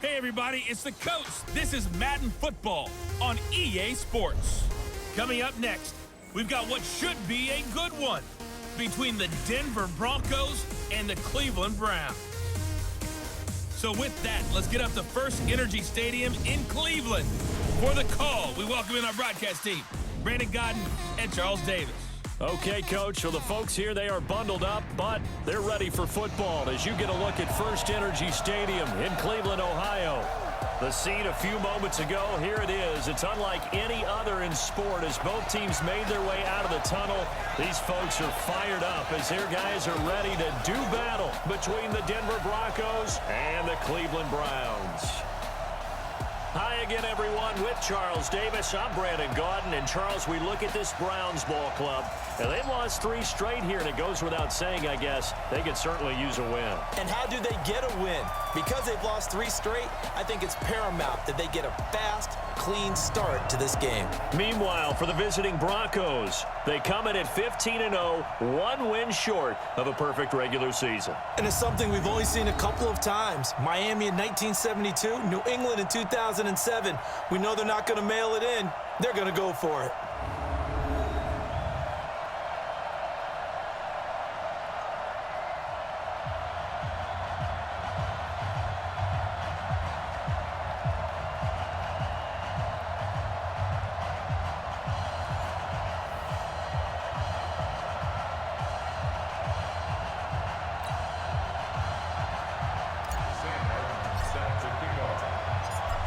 Hey everybody, it's the coach. This is Madden Football on EA Sports. Coming up next, we've got what should be a good one between the Denver Broncos and the Cleveland Browns. So with that, let's get up to First Energy Stadium in Cleveland. For the call, we welcome in our broadcast team, Brandon Godden and Charles Davis. Okay, Coach, so the folks here, they are bundled up, but they're ready for football as you get a look at First Energy Stadium in Cleveland, Ohio. The scene a few moments ago, here it is. It's unlike any other in sport as both teams made their way out of the tunnel. These folks are fired up as their guys are ready to do battle between the Denver Broncos and the Cleveland Browns. Hi again, everyone, with Charles Davis. I'm Brandon Godden. And, Charles, we look at this Browns ball club, and they've lost 3 straight here, and it goes without saying, I guess, they could certainly use a win. And how do they get a win? Because they've lost 3 straight, I think it's paramount that they get a fast, clean start to this game. Meanwhile, for the visiting Broncos, they come in at 15-0, 1 win short of a perfect regular season. And it's something we've only seen a couple of times. Miami in 1972, New England in 2007. We know they're not going to mail it in. They're going to go for it.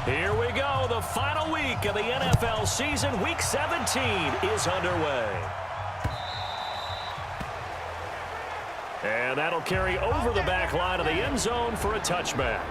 Here we go. The final week of the NFL season. Week 17 is underway. And that'll carry over the back line of the end zone for a touchback.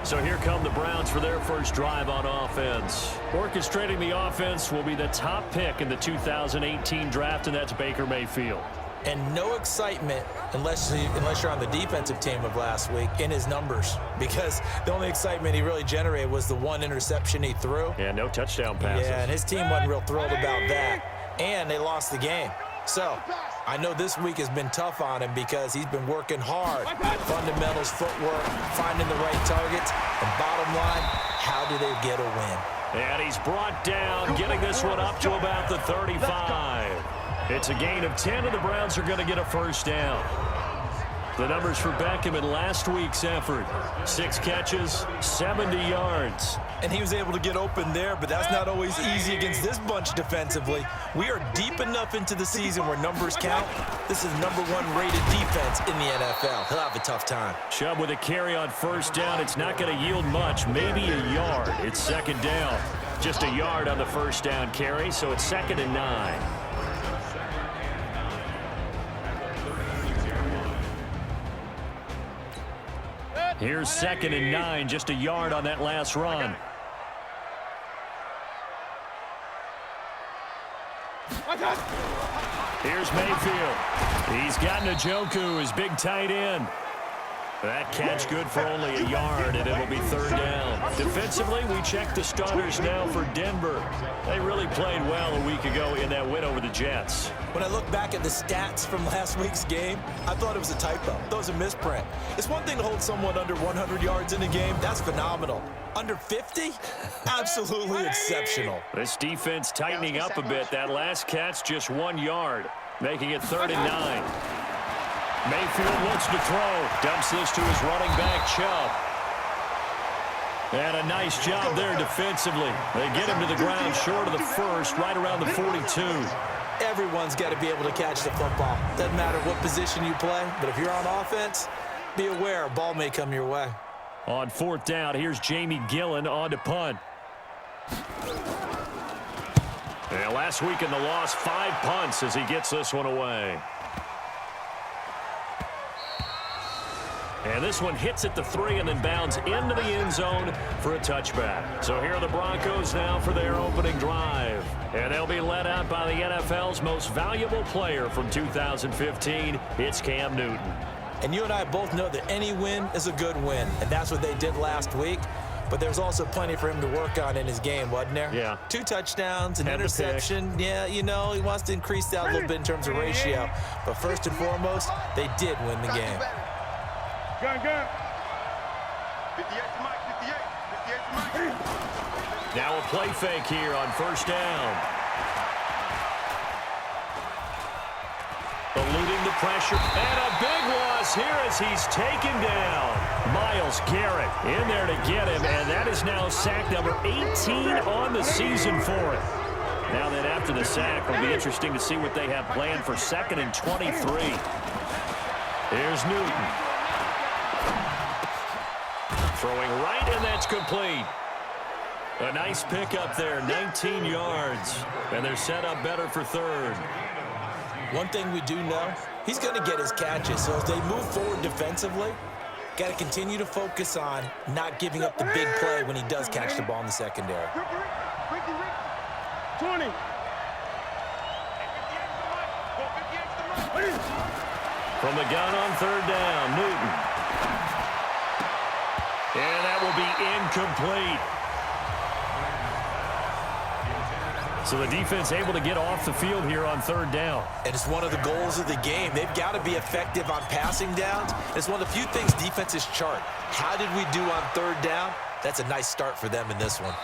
So here come the Browns for their first drive on offense. Orchestrating the offense will be the top pick in the 2018 draft, and that's Baker Mayfield. And no excitement unless you're on the defensive team of last week in his numbers, because the only excitement he really generated was the 1 interception he threw. Yeah, no touchdown passes. Yeah, and his team wasn't real thrilled about that, and they lost the game. So I know this week has been tough on him because he's been working hard. Fundamentals, footwork, finding the right targets, and bottom line, how do they get a win? And he's brought down, getting this one up to about the 35. It's a gain of 10, and the Browns are going to get a first down. The numbers for Beckham in last week's effort: 6 catches, 70 yards. And he was able to get open there, but that's not always easy against this bunch defensively. We are deep enough into the season where numbers count. This is #1 rated defense in the NFL. He'll have a tough time. Chubb with a carry on first down. It's not going to yield much, maybe a yard. It's second down. Just a yard on the first down carry, so it's 2nd and 9. Here's 2nd and 9, just a yard on that last run. Here's Mayfield. He's got Njoku, his big tight end. That catch good for only a yard, and it'll be 3rd down. Defensively, we check the starters now for Denver. They really played well a week ago in that win over the Jets. When I look back at the stats from last week's game, I thought it was a typo. That was a misprint. It's one thing to hold someone under 100 yards in a game. That's phenomenal. Under 50? Absolutely exceptional. This defense tightening up a bit. That last catch, just 1 yard, making it 3rd and 9. Mayfield looks to throw. Dumps this to his running back, Chubb. And a nice job there defensively. They get him to the ground short of the first, right around the 42. Everyone's got to be able to catch the football. Doesn't matter what position you play, but if you're on offense, be aware a ball may come your way. On 4th down, here's Jamie Gillen on to punt. And last week in the loss, 5 punts as he gets this one away. And this one hits at the 3 and then bounds into the end zone for a touchback. So here are the Broncos now for their opening drive. And they'll be led out by the NFL's most valuable player from 2015. It's Cam Newton. And you and I both know that any win is a good win. And that's what they did last week. But there's also plenty for him to work on in his game, wasn't there? Yeah. 2 touchdowns, an interception. Yeah, you know, he wants to increase that a little bit in terms of ratio. But first and foremost, they did win the game. Gun. 58 to Mike, 58. Now a play fake here on first down. Eluding the pressure, and a big loss here as he's taken down. Myles Garrett in there to get him, and that is now sack number 18 on the season for him. Now then, after the sack, it'll be interesting to see what they have planned for 2nd and 23. Here's Newton. Throwing right, and that's complete. A nice pickup there, 19 yards, and they're set up better for 3rd. One thing we do know, he's going to get his catches. So as they move forward defensively, got to continue to focus on not giving up the big play when he does catch the ball in the secondary. 20. From the gun on 3rd down, Newton. And that will be incomplete. So the defense able to get off the field here on 3rd down. And it's one of the goals of the game. They've got to be effective on passing downs. It's one of the few things defenses chart. How did we do on 3rd down? That's a nice start for them in this one.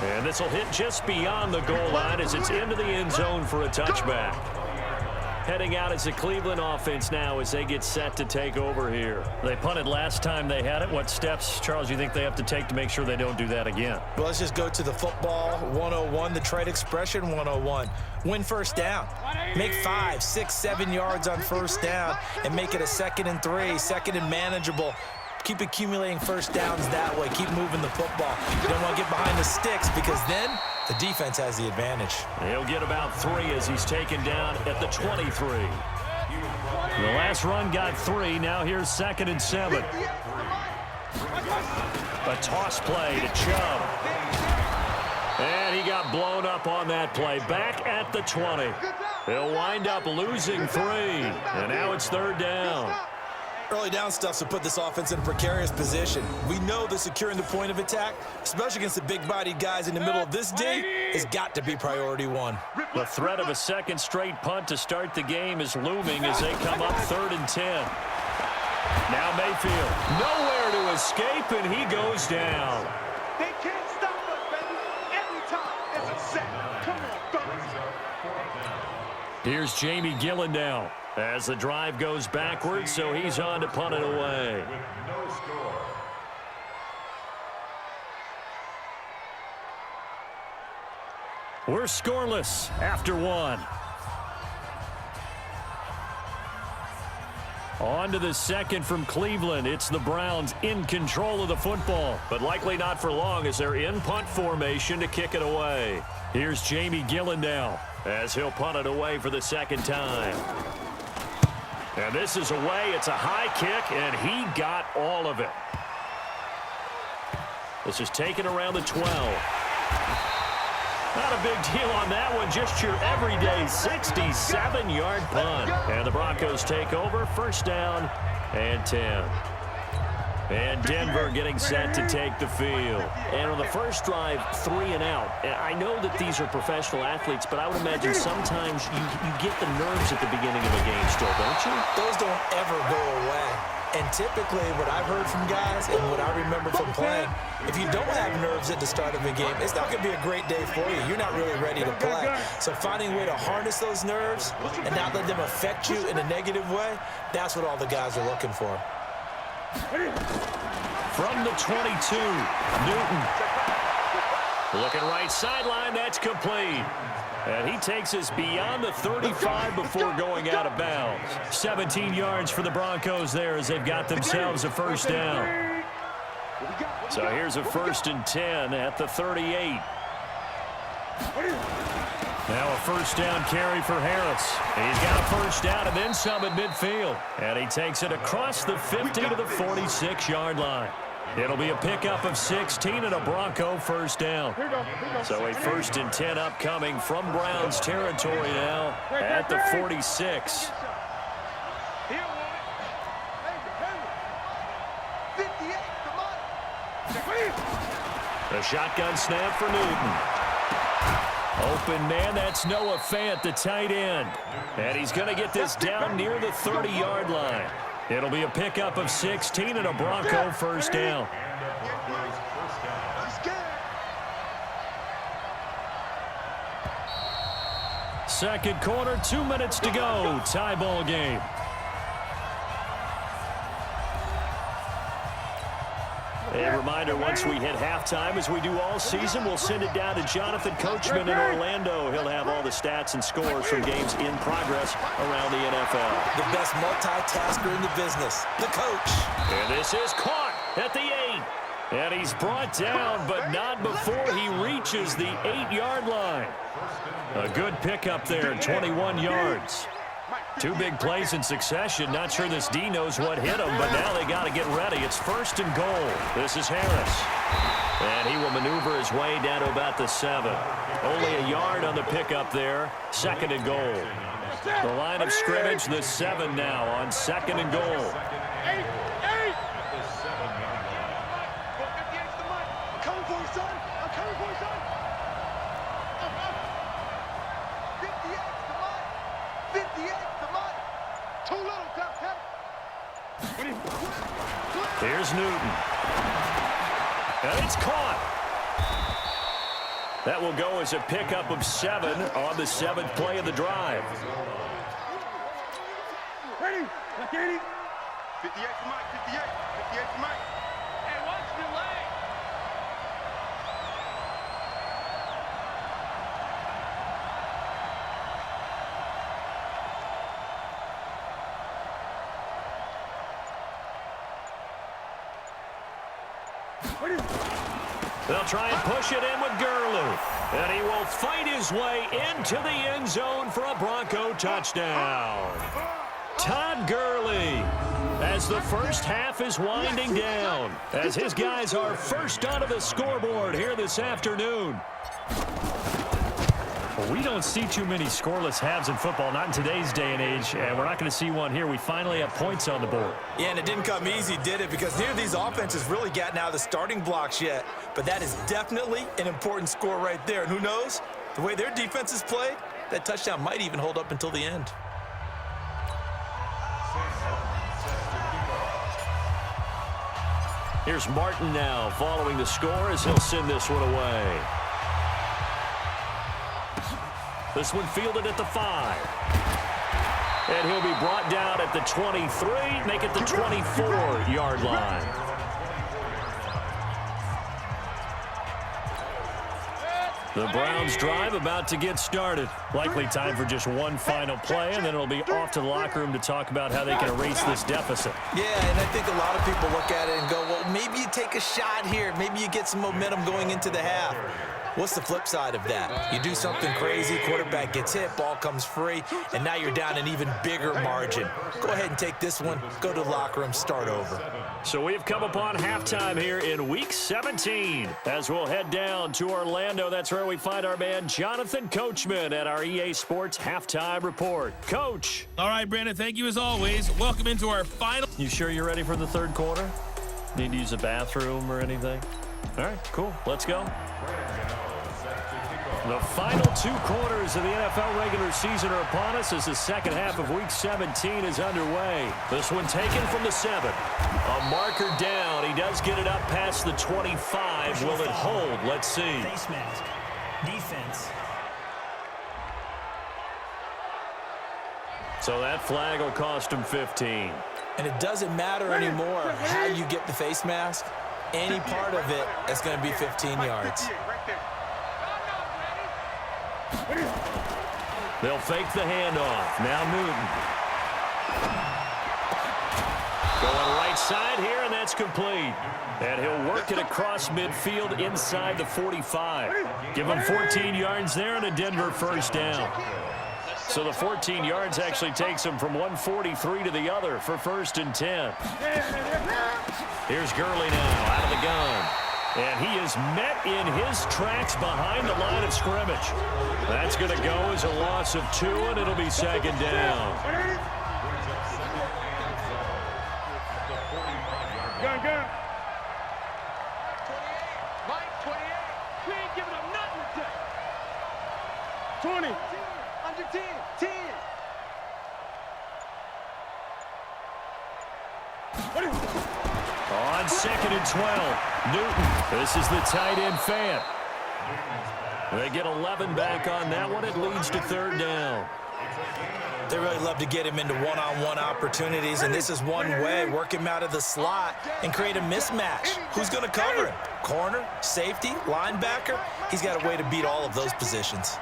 And this will hit just beyond the goal line as it's into the end zone for a touchback. Heading out as the Cleveland offense now as they get set to take over here. They punted last time they had it. What steps, Charles, you think they have to take to make sure they don't do that again? Well, let's just go to the football 101, the trade expression 101. Win first down. Make 5, 6, 7 yards on first down and make it a 2nd and 3, 2nd and manageable. Keep accumulating first downs that way. Keep moving the football. You don't want to get behind the sticks because then the defense has the advantage. He'll get about 3 as he's taken down at the 23. The last run got 3. Now here's 2nd and 7. A toss play to Chubb. And he got blown up on that play. Back at the 20. He'll wind up losing 3. And now it's 3rd down. Early down stuff to put this offense in a precarious position. We know that securing the point of attack, especially against the big-bodied guys in the middle of this D, has got to be priority 1. The threat of a 2nd straight punt to start the game is looming as they come up 3rd and 10. Now Mayfield, nowhere to escape, and he goes down. They can't stop us, baby. Every time it's a set. Come on, fellas. Here's Jamie Gillen as the drive goes backwards, so he's on to punt it away. We're scoreless after 1. On to the 2nd from Cleveland. It's the Browns in control of the football, but likely not for long as they're in punt formation to kick it away. Here's Jamie Gillen as he'll punt it away for the 2nd time. And this is away. It's a high kick, and he got all of it. This is taken around the 12. Not a big deal on that one. Just your everyday 67-yard punt. And the Broncos take over. 1st down and 10. And Denver getting set to take the field. And on the first drive, 3 and out. And I know that these are professional athletes, but I would imagine sometimes you get the nerves at the beginning of a game still, don't you? Those don't ever go away. And typically what I've heard from guys and what I remember from playing, if you don't have nerves at the start of a game, it's not going to be a great day for you. You're not really ready to play. So finding a way to harness those nerves and not let them affect you in a negative way, that's what all the guys are looking for. From the 22, Newton. Looking right sideline, that's complete. And he takes us beyond the 35 before going out of bounds. 17 yards for the Broncos there as they've got themselves a 1st down. So here's a 1st and 10 at the 38. Now a 1st down carry for Harris. He's got a 1st down and then some at midfield. And he takes it across the 50 to the 46-yard line. It'll be a pickup of 16 and a Bronco 1st down. So a 1st and 10 upcoming from Browns territory now at the 46. The shotgun snap for Newton. Open man, that's Noah Fant, the tight end. And he's going to get this down near the 30-yard line. It'll be a pickup of 16 and a Bronco 1st down. Second quarter, 2 minutes to go. Tie ball game. A reminder, once we hit halftime, as we do all season, we'll send it down to Jonathan Coachman in Orlando. He'll have all the stats and scores from games in progress around the NFL. The best multitasker in the business, the coach. And this is caught at the 8. And he's brought down, but not before he reaches the 8-yard line. A good pickup there, 21 yards. 2 big plays in succession. Not sure this D knows what hit him, but now they got to get ready. It's 1st and goal. This is Harris. And he will maneuver his way down to about the 7. Only a yard on the pickup there. 2nd and goal. The line of scrimmage, the 7 now on 2nd and goal. Here's Newton. And it's caught. That will go as a pickup of 7 on the 7th play of the drive. Ready? 58 for Mike, 58 for Mike. Hey, watch the leg. They'll try and push it in with Gurley. And he will fight his way into the end zone for a Bronco touchdown. Todd Gurley, as the first half is winding down, as his guys are first onto the scoreboard here this afternoon. Well, we don't see too many scoreless halves in football, not in today's day and age, and we're not going to see one here. We finally have points on the board. Yeah, and it didn't come easy, did it? Because neither of these offenses really gotten out of the starting blocks yet. But that is definitely an important score right there. And who knows? The way their defense is played, that touchdown might even hold up until the end. Here's Martin now following the score as he'll send this one away. This one fielded at the 5. And he'll be brought down at the 23, make it the 24-yard line. The Browns drive about to get started. Likely time for just one final play, and then it'll be off to the locker room to talk about how they can erase this deficit. Yeah, and I think a lot of people look at it and go, well, maybe you take a shot here. Maybe you get some momentum going into the half. What's the flip side of that? You do something crazy, quarterback gets hit, ball comes free, and now you're down an even bigger margin. Go ahead and take this one, go to the locker room, start over. So we've come upon halftime here in Week 17. As we'll head down to Orlando, that's where we find our man Jonathan Coachman at our EA Sports Halftime Report. Coach. All right, Brandon, thank you as always. Welcome into our final. You sure you're ready for the third quarter? Need to use a bathroom or anything? All right, cool. Let's go. The final 2 quarters of the NFL regular season are upon us as the second half of Week 17 is underway. This one taken from the 7. A marker down. He does get it up past the 25. Will it hold? Let's see. Face mask. Defense. So that flag will cost him 15. And it doesn't matter anymore how you get the face mask. Any part of it is going to be 15 yards. They'll fake the handoff. Now Newton. Going right side here, and that's complete. And he'll work it across midfield inside the 45. Give him 14 yards there and a Denver first down. So the 14 yards actually takes him from 143 to the other for 1st and 10. Here's Gurley now out of the gun. And he is met in his tracks behind the line of scrimmage. That's going to go as a loss of 2, and it'll be 2nd down. Gun. 28. We ain't giving up nothing today. 20. Under 10. 10. On 2nd and 12, Newton. This is the tight end fan. They get 11 back on that one. It leads to third down. They really love to get him into one-on-one opportunities, and this is one way. Work him out of the slot and create a mismatch. Who's going to cover him? Corner, safety, linebacker? He's got a way to beat all of those positions.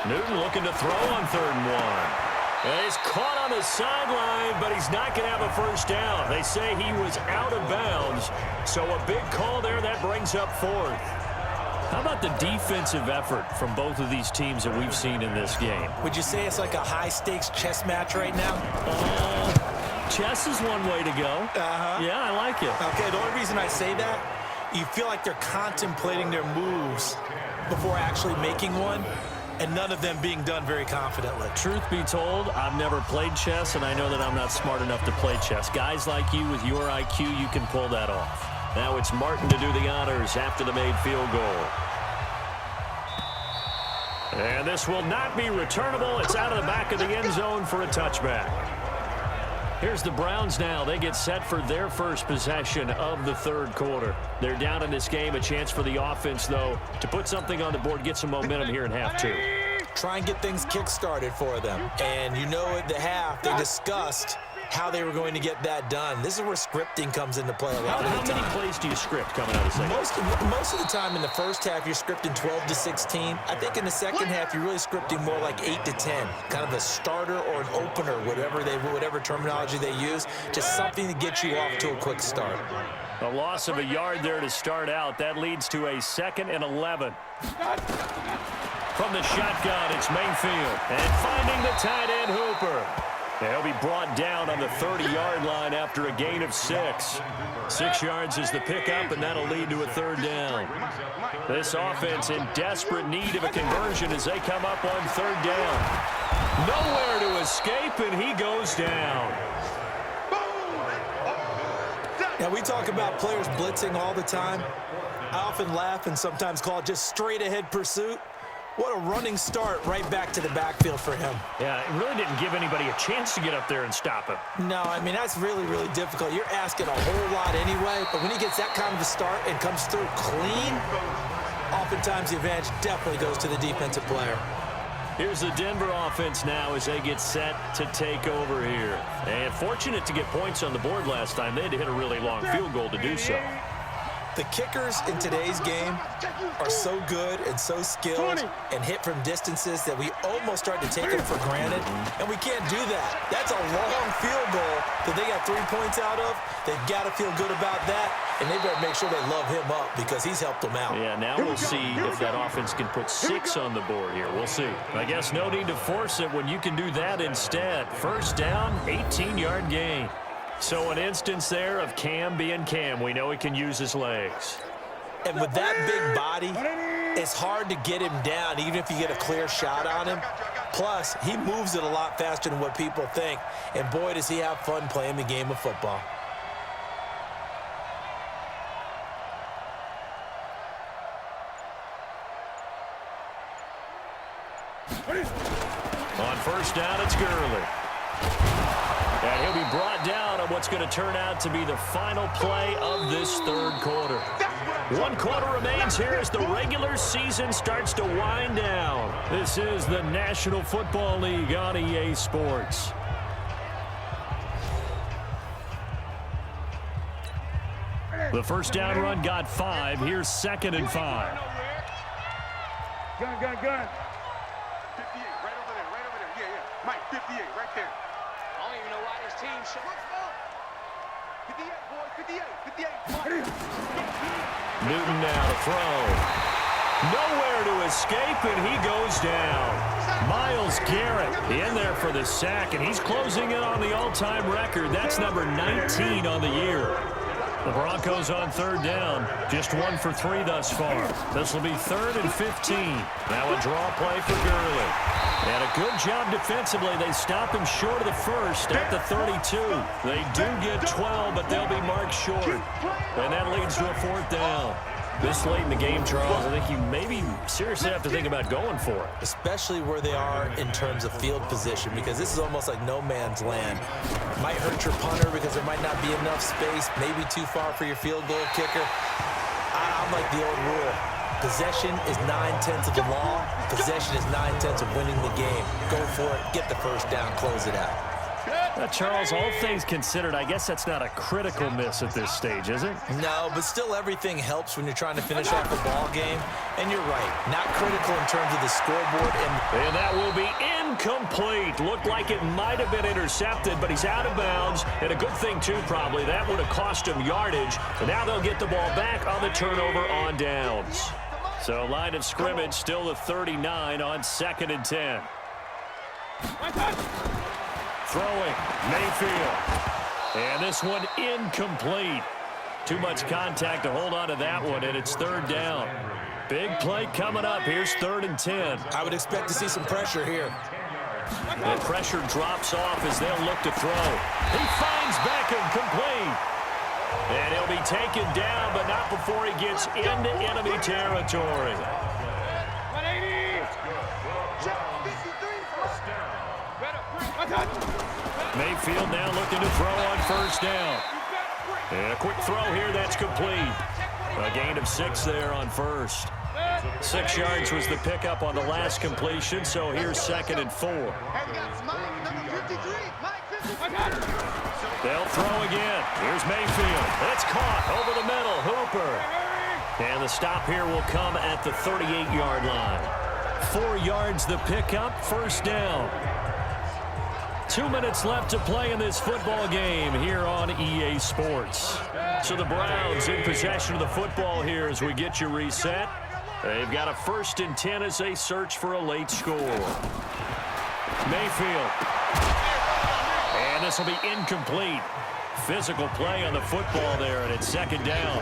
Newton looking to throw on 3rd and 1. And he's caught on the sideline, but he's not going to have a first down. They say he was out of bounds, so a big call there. That brings up 4th. How about the defensive effort from both of these teams that we've seen in this game? Would you say it's like a high-stakes chess match right now? Chess is one way to go. Yeah, I like it. Okay, the only reason I say that, you feel like they're contemplating their moves before actually making one, and none of them being done very confidently. Truth be told, I've never played chess, and I know that I'm not smart enough to play chess. Guys like you with your IQ, you can pull that off. Now it's Martin to do the honors after the made field goal. And this will not be returnable. It's out of the back of the end zone for a touchback. Here's the Browns now. They get set for their first possession of the 3rd quarter. They're down in this game. A chance for the offense, though, to put something on the board, get some momentum here in half 2. Try and get things kick-started for them. And you know at the half, they discussed how they were going to get that done. This is where scripting comes into play a lot of the time. How many plays do you script coming out of the second? Most of the time in the first half, you're scripting 12 to 16. I think in the second half, you're really scripting more like 8 to 10. Kind of a starter or an opener, whatever terminology they use. Just something to get you off to a quick start. A loss of a yard there to start out. That leads to a 2nd and 11. From the shotgun, it's Mayfield. And finding the tight end Hooper. He'll be brought down on the 30-yard line after a gain of 6. 6 yards is the pickup, and that'll lead to a 3rd down. This offense in desperate need of a conversion as they come up on 3rd down. Nowhere to escape, and he goes down. Now, we talk about players blitzing all the time. I often laugh and sometimes call it just straight-ahead pursuit. What a running start right back to the backfield for him. Yeah, it really didn't give anybody a chance to get up there and stop him. No, I mean, that's really, really difficult. You're asking a whole lot anyway, but when he gets that kind of a start and comes through clean, oftentimes the advantage definitely goes to the defensive player. Here's the Denver offense now as they get set to take over here. And fortunate to get points on the board last time. They had to hit a really long field goal to do so. The kickers in today's game are so good and so skilled and hit from distances that we almost start to take them for granted, and we can't do that. That's a long field goal that they got 3 points out of. They've got to feel good about that, and they better make sure they love him up because he's helped them out. Yeah, now we'll see if that offense can put 6 on the board here. We'll see. I guess no need to force it when you can do that instead. First down, 18-yard gain. So an instance there of Cam being Cam. We know he can use his legs. And with that big body, it's hard to get him down, even if you get a clear shot on him. Plus, he moves it a lot faster than what people think. And boy, does he have fun playing the game of football. On first down, it's Gurley. And he'll be brought down on what's going to turn out to be the final play of this 3rd quarter. 1 quarter remains here as the regular season starts to wind down. This is the National Football League on EA Sports. The first down run got 5. Here's 2nd and 5. Gun. 58, right over there. Yeah. Mike, 58, right there. I don't even know why this team should. 58, boy, 58. Newton now to throw. Nowhere to escape, and he goes down. Myles Garrett in there for the sack, and he's closing in on the all-time record. That's number 19 on the year. The Broncos on 3rd down, just 1 for 3 thus far. This will be 3rd and 15. Now a draw play for Gurley. And a good job defensively. They stop him short of the first at the 32. They do get 12, but they'll be marked short. And that leads to a 4th down. This late in the game, Charles, I think you maybe seriously have to think about going for it. Especially where they are in terms of field position, because this is almost like no man's land. Might hurt your punter because there might not be enough space, maybe too far for your field goal kicker. I'm like the old rule. Possession is 9/10 of the law. Possession is 9/10 of winning the game. Go for it, get the first down, close it out. Charles, all things considered, I guess that's not a critical miss at this stage, is it? No, but still everything helps when you're trying to finish off a ball game. And you're right, not critical in terms of the scoreboard. And that will be incomplete. Looked like it might have been intercepted, but he's out of bounds. And a good thing, too, probably. That would have cost him yardage. And now they'll get the ball back on the turnover on downs. So line of scrimmage still the 39 on 2nd and 10. Throwing, Mayfield. And this one incomplete. Too much contact to hold on to that one, and it's 3rd down. Big play coming up. Here's 3rd and 10. I would expect to see some pressure here. The pressure drops off as they'll look to throw. He finds Beckham complete. And he'll be taken down, but not before he gets into enemy territory. Mayfield now looking to throw on 1st down. And a quick throw here, that's complete. A gain of 6 there on 1st. 6 yards was the pickup on the last completion, so here's 2nd and 4. They'll throw again. Here's Mayfield. It's caught over the middle. Hooper. And the stop here will come at the 38-yard line. 4 yards the pickup, 1st down. 2 minutes left to play in this football game here on EA Sports. So the Browns in possession of the football here as we get you reset. They've got a 1st and 10 as they search for a late score. Mayfield. And this will be incomplete. Physical play on the football there, and it's 2nd down.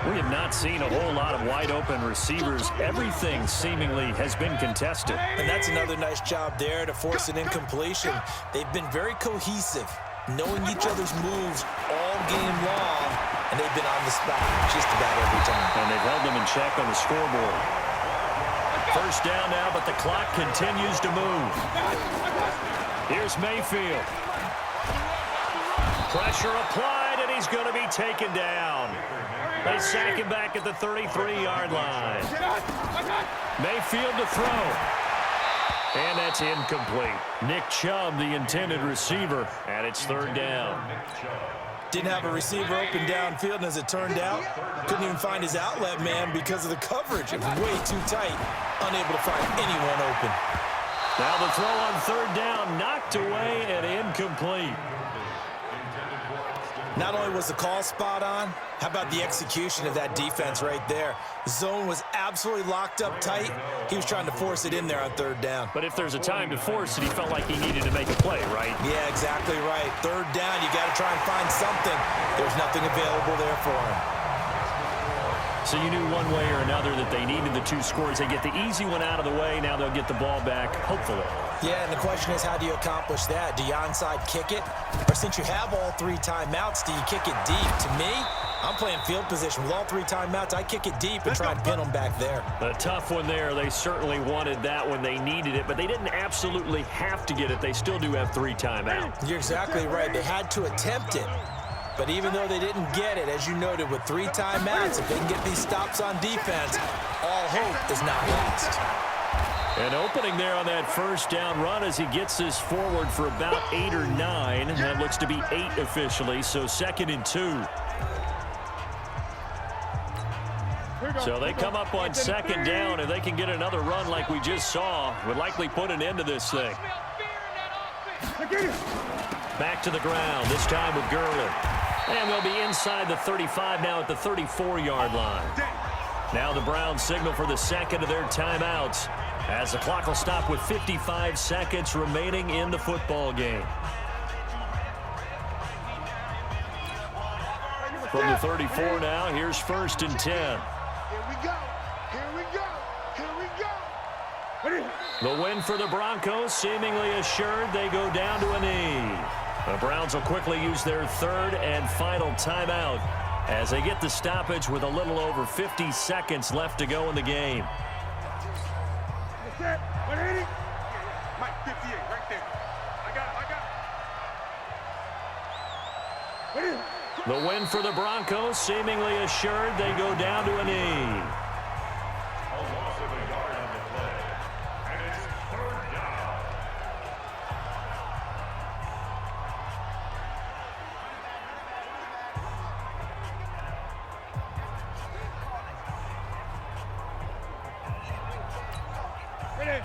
We have not seen a whole lot of wide-open receivers. Everything seemingly has been contested. And that's another nice job there to force an incompletion. They've been very cohesive, knowing each other's moves all game long, and they've been on the spot just about every time. And they've held them in check on the scoreboard. 1st down now, but the clock continues to move. Here's Mayfield. Pressure applied, and he's going to be taken down. They sack him back at the 33-yard line. Mayfield to throw. And that's incomplete. Nick Chubb, the intended receiver, and it's 3rd down. Didn't have a receiver open downfield, and as it turned out, couldn't even find his outlet man because of the coverage. It was way too tight, unable to find anyone open. Now the throw on 3rd down, knocked away and incomplete. Not only was the call spot on, how about the execution of that defense right there? The zone was absolutely locked up tight. He was trying to force it in there on 3rd down. But if there's a time to force it, he felt like he needed to make a play, right? Yeah, exactly right. 3rd down, you got to try and find something. There's nothing available there for him. So you knew one way or another that they needed the 2 scores. They get the easy one out of the way. Now they'll get the ball back, hopefully. Yeah, and the question is, how do you accomplish that? Do you onside kick it? Or since you have all 3 timeouts, do you kick it deep? To me, I'm playing field position. With all 3 timeouts, I kick it deep and try and pin them back there. A tough one there. They certainly wanted that when they needed it, but they didn't absolutely have to get it. They still do have 3 timeouts. You're exactly right. They had to attempt it. But even though they didn't get it, as you noted, with 3 timeouts, if they can get these stops on defense, all hope is not lost. An opening there on that 1st down run as he gets this forward for about 8 or 9. That looks to be 8 officially, so 2nd and 2. So they come up on 2nd down, and they can get another run like we just saw. Would likely put an end to this thing. Back to the ground, this time with Gurley. And they'll be inside the 35 now at the 34-yard line. Now the Browns signal for the 2nd of their timeouts as the clock will stop with 55 seconds remaining in the football game. From the 34 now, here's 1st and 10. Here we go. Here we go. Here we go. The win for the Broncos seemingly assured. They go down to a knee. The Browns will quickly use their 3rd and final timeout as they get the stoppage with a little over 50 seconds left to go in the game. Set. 180. Mike, 58, right there. I got it. The win for the Broncos seemingly assured. They go down to a knee.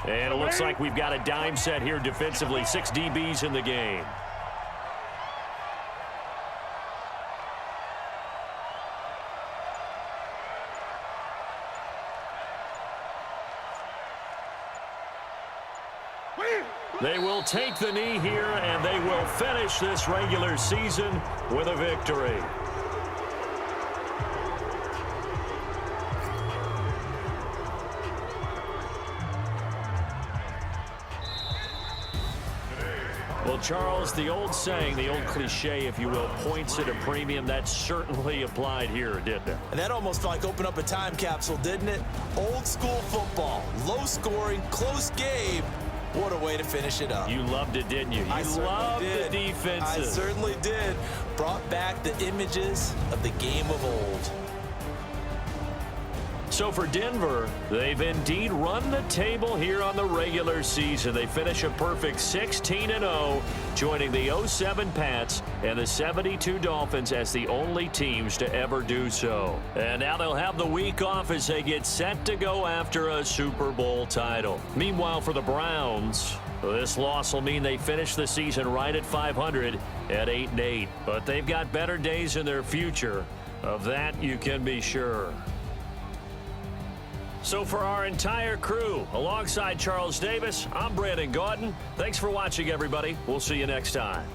And it looks like we've got a dime set here defensively. 6 DBs in the game. They will take the knee here, and they will finish this regular season with a victory. Well, Charles, the old saying, the old cliche, if you will, points at a premium, that certainly applied here, didn't it? And that almost like opened up a time capsule, didn't it? Old school football, low scoring, close game. What a way to finish it up. You loved it, didn't you? You loved the defenses. I certainly did. Brought back the images of the game of old. So for Denver, they've indeed run the table here on the regular season. They finish a perfect 16-0, joining the 07 Pats and the 72 Dolphins as the only teams to ever do so. And now they'll have the week off as they get set to go after a Super Bowl title. Meanwhile, for the Browns, this loss will mean they finish the season right at 500 at 8-8. But they've got better days in their future. Of that, you can be sure. So for our entire crew, alongside Charles Davis, I'm Brandon Gaudin. Thanks for watching, everybody. We'll see you next time.